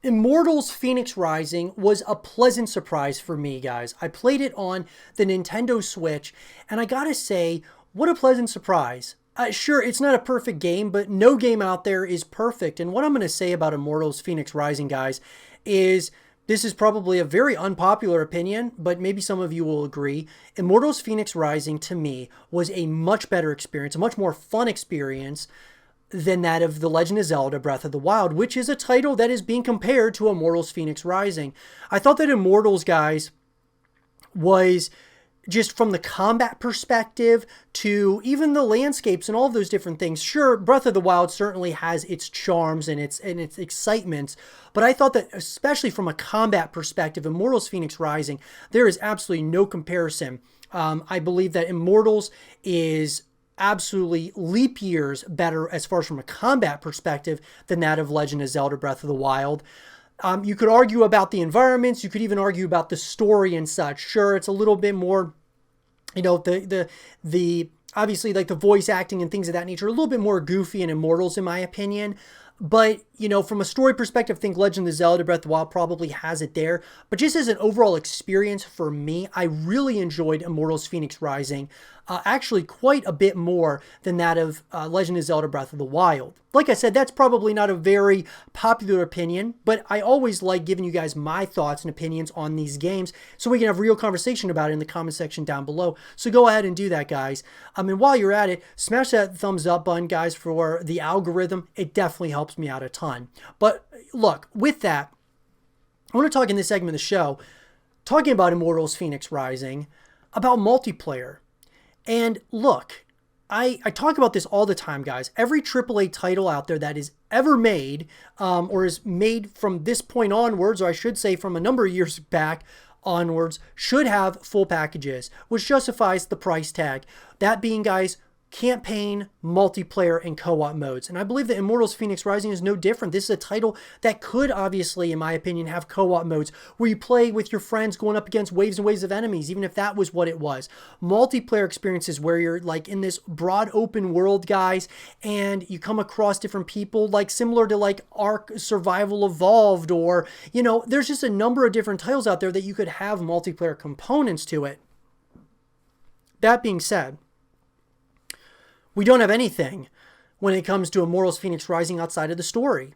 Immortals Fenyx Rising was a pleasant surprise for me, guys. I played it on the Nintendo Switch, and I gotta say, what a pleasant surprise. Sure, it's not a perfect game, but no game out there is perfect. And what I'm going to say about Immortals Fenyx Rising, guys, is this is probably a very unpopular opinion, but maybe some of you will agree. Immortals Fenyx Rising, to me, was a much better experience, a much more fun experience than that of The Legend of Zelda Breath of the Wild, which is a title that is being compared to Immortals Fenyx Rising. I thought that Immortals, guys, was just from the combat perspective to even the landscapes and all of those different things. Sure, Breath of the Wild certainly has its charms and its excitements, but I thought that especially from a combat perspective, Immortals Fenyx Rising, there is absolutely no comparison. I believe that Immortals is absolutely leap years better as far as from a combat perspective than that of Legend of Zelda Breath of the Wild. You could argue about the environments. You could even argue about the story and such. Sure, it's a little bit more, the obviously like the voice acting and things of that nature, a little bit more goofy in Immortals in my opinion. But, from a story perspective, I think Legend of Zelda Breath of the Wild probably has it there. But just as an overall experience for me, I really enjoyed Immortals Fenyx Rising. Actually quite a bit more than that of Legend of Zelda Breath of the Wild. Like I said, that's probably not a very popular opinion, but I always like giving you guys my thoughts and opinions on these games so we can have real conversation about it in the comment section down below. So go ahead and do that, guys. And while you're at it, smash that thumbs up button, guys, for the algorithm. It definitely helps me out a ton. But look, with that, I want to talk in this segment of the show, talking about Immortals Fenyx Rising, about multiplayer. And look, I talk about this all the time, guys. Every AAA title out there that is ever made, or is made from this point onwards, or I should say from a number of years back onwards, should have full packages, which justifies the price tag. That being, guys, campaign, multiplayer, and co-op modes. And I believe that Immortals Fenyx Rising is no different. This is a title that could obviously, in my opinion, have co-op modes where you play with your friends going up against waves and waves of enemies, even if that was what it was. Multiplayer experiences where you're like in this broad open world, guys, and you come across different people, like similar to like Ark Survival Evolved, or, there's just a number of different titles out there that you could have multiplayer components to it. That being said, we don't have anything when it comes to Immortals Fenyx Rising outside of the story.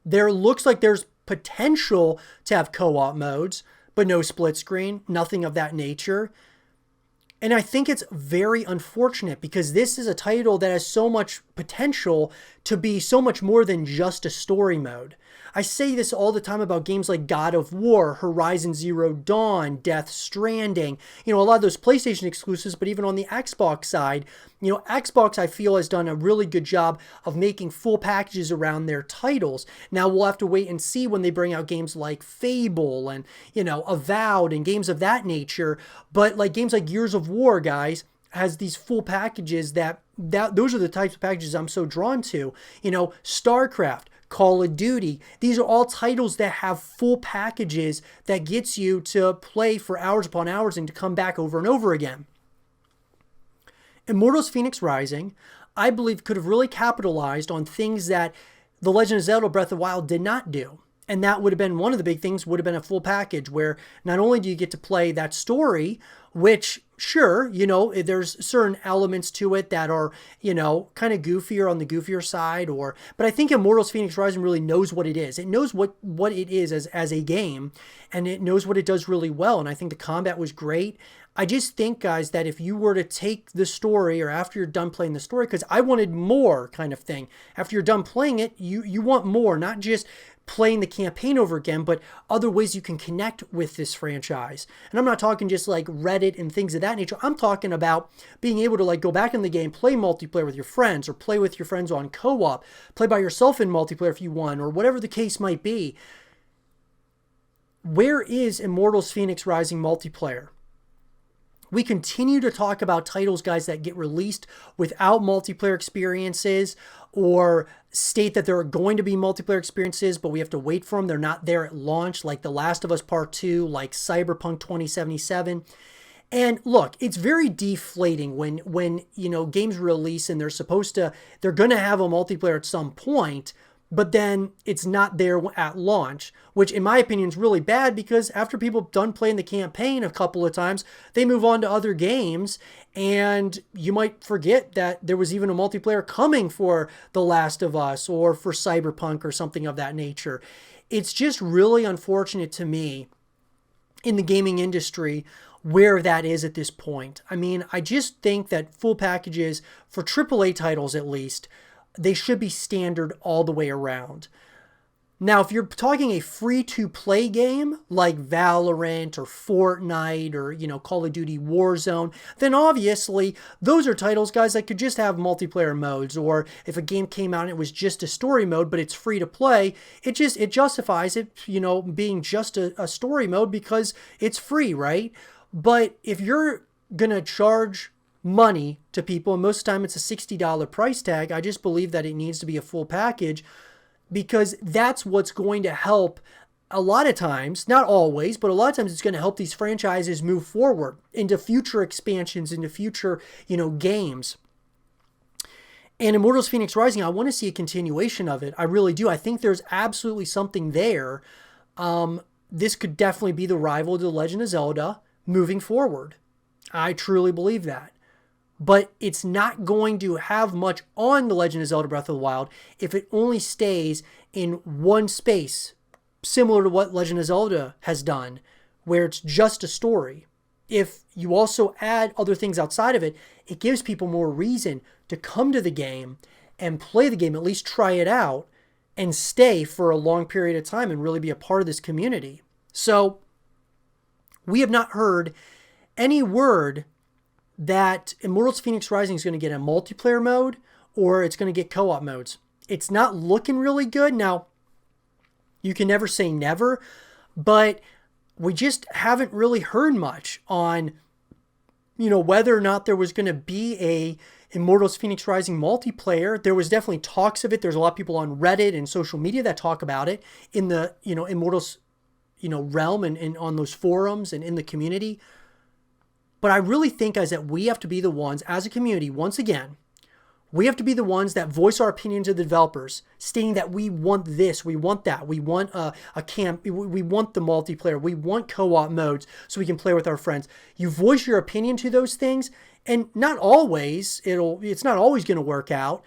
There looks like there's potential to have co-op modes, but no split screen, nothing of that nature. And I think it's very unfortunate because this is a title that has so much potential to be so much more than just a story mode. I say this all the time about games like God of War, Horizon Zero Dawn, Death Stranding, a lot of those PlayStation exclusives, but even on the Xbox side, Xbox I feel has done a really good job of making full packages around their titles. Now we'll have to wait and see when they bring out games like Fable and, Avowed and games of that nature, but like games like Gears of War, guys, has these full packages that those are the types of packages I'm so drawn to. StarCraft, Call of Duty. These are all titles that have full packages that gets you to play for hours upon hours and to come back over and over again. Immortals Fenyx Rising, I believe, could have really capitalized on things that The Legend of Zelda Breath of the Wild did not do. And that would have been one of the big things, would have been a full package where not only do you get to play that story, which sure, there's certain elements to it that are, kind of goofier on the goofier side, but I think Immortals Fenyx Rising really knows what it is. It knows what it is as a game, and it knows what it does really well. And I think the combat was great. I just think, guys, that if you were to take the story, or after you're done playing the story, because I wanted more kind of thing. After you're done playing it, you want more, not just playing the campaign over again, but other ways you can connect with this franchise. And I'm not talking just like Reddit and things of that nature. I'm talking about being able to like go back in the game, play multiplayer with your friends, or play with your friends on co-op, play by yourself in multiplayer if you want, or whatever the case might be. Where is Immortals Fenyx Rising multiplayer? We continue to talk about titles, guys, that get released without multiplayer experiences, or state that there are going to be multiplayer experiences, but we have to wait for them. They're not there at launch, like The Last of Us Part 2, like Cyberpunk 2077. And look, it's very deflating when games release and they're going to have a multiplayer at some point, but then it's not there at launch, which in my opinion is really bad, because after people have done playing the campaign a couple of times, they move on to other games, and you might forget that there was even a multiplayer coming for The Last of Us or for Cyberpunk or something of that nature. It's just really unfortunate to me in the gaming industry where that is at this point. I mean, I just think that full packages for AAA titles, at least, they should be standard all the way around. Now, if you're talking a free-to-play game like Valorant or Fortnite or, Call of Duty Warzone, then obviously those are titles, guys, that could just have multiplayer modes. Or if a game came out and it was just a story mode, but it's free to play, it justifies it, being just a story mode because it's free, right? But if you're gonna charge money to people, and most of the time it's a $60 price tag, I just believe that it needs to be a full package, because that's what's going to help a lot of times, not always, but a lot of times it's going to help these franchises move forward into future expansions, into future, games. And Immortals Fenyx Rising, I want to see a continuation of it. I really do. I think there's absolutely something there. This could definitely be the rival to The Legend of Zelda moving forward. I truly believe that. But it's not going to have much on The Legend of Zelda Breath of the Wild if it only stays in one space, similar to what Legend of Zelda has done, where it's just a story. If you also add other things outside of it, it gives people more reason to come to the game and play the game, at least try it out, and stay for a long period of time and really be a part of this community. So, we have not heard any word that Immortals Fenyx Rising is going to get a multiplayer mode or it's going to get co-op modes. It's not looking really good. Now, you can never say never, but we just haven't really heard much on, whether or not there was going to be a Immortals Fenyx Rising multiplayer. There was definitely talks of it. There's a lot of people on Reddit and social media that talk about it in the, Immortals, realm and on those forums and in the community. But I really think, guys, that we have to be the ones, as a community, once again, we have to be the ones that voice our opinion to the developers, stating that we want this, we want that, we want a camp, we want the multiplayer, we want co-op modes so we can play with our friends. You voice your opinion to those things, and not always, it's not always going to work out,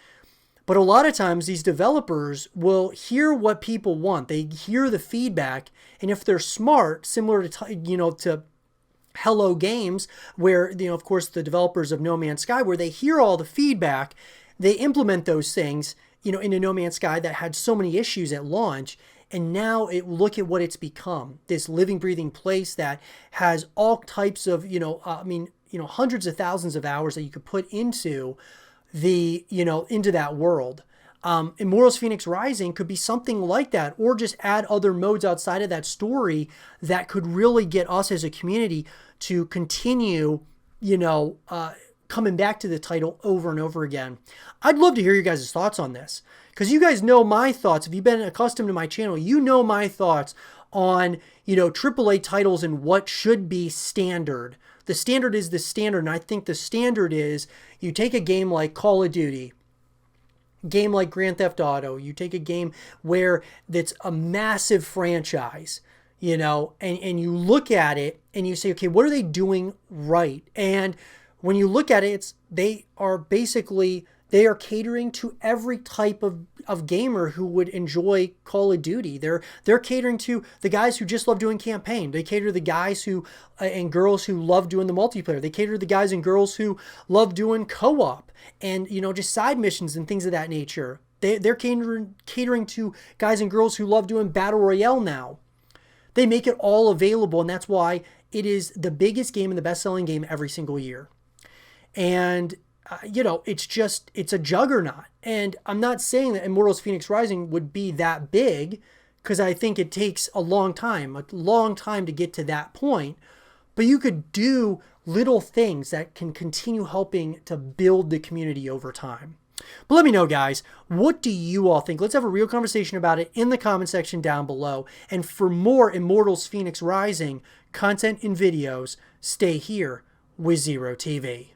but a lot of times these developers will hear what people want. They hear the feedback, and if they're smart, similar to, to Hello Games, where, of course, the developers of No Man's Sky, where they hear all the feedback, they implement those things, into No Man's Sky that had so many issues at launch, and now look at what it's become. This living, breathing place that has all types of, hundreds of thousands of hours that you could put into into that world. Immortals Fenyx Rising could be something like that, or just add other modes outside of that story that could really get us as a community to continue, coming back to the title over and over again. I'd love to hear your guys' thoughts on this, because you guys know my thoughts. If you've been accustomed to my channel, you know my thoughts on, AAA titles and what should be standard. The standard is the standard, and I think the standard is you take a game like Call of Duty, game like Grand Theft Auto, you take a game where that's a massive franchise, and you look at it and you say, okay, what are they doing right? And when you look at it, they are catering to every type of gamer who would enjoy Call of Duty. They're catering to the guys who just love doing campaign. They cater to the guys who and girls who love doing the multiplayer. They cater to the guys and girls who love doing co-op and just side missions and things of that nature. They're catering to guys and girls who love doing Battle Royale now. They make it all available, and that's why it is the biggest game and the best-selling game every single year. And it's a juggernaut. And I'm not saying that Immortals Fenyx Rising would be that big, because I think it takes a long time to get to that point. But you could do little things that can continue helping to build the community over time. But let me know, guys, what do you all think? Let's have a real conversation about it in the comment section down below. And for more Immortals Fenyx Rising content and videos, stay here with Zero TV.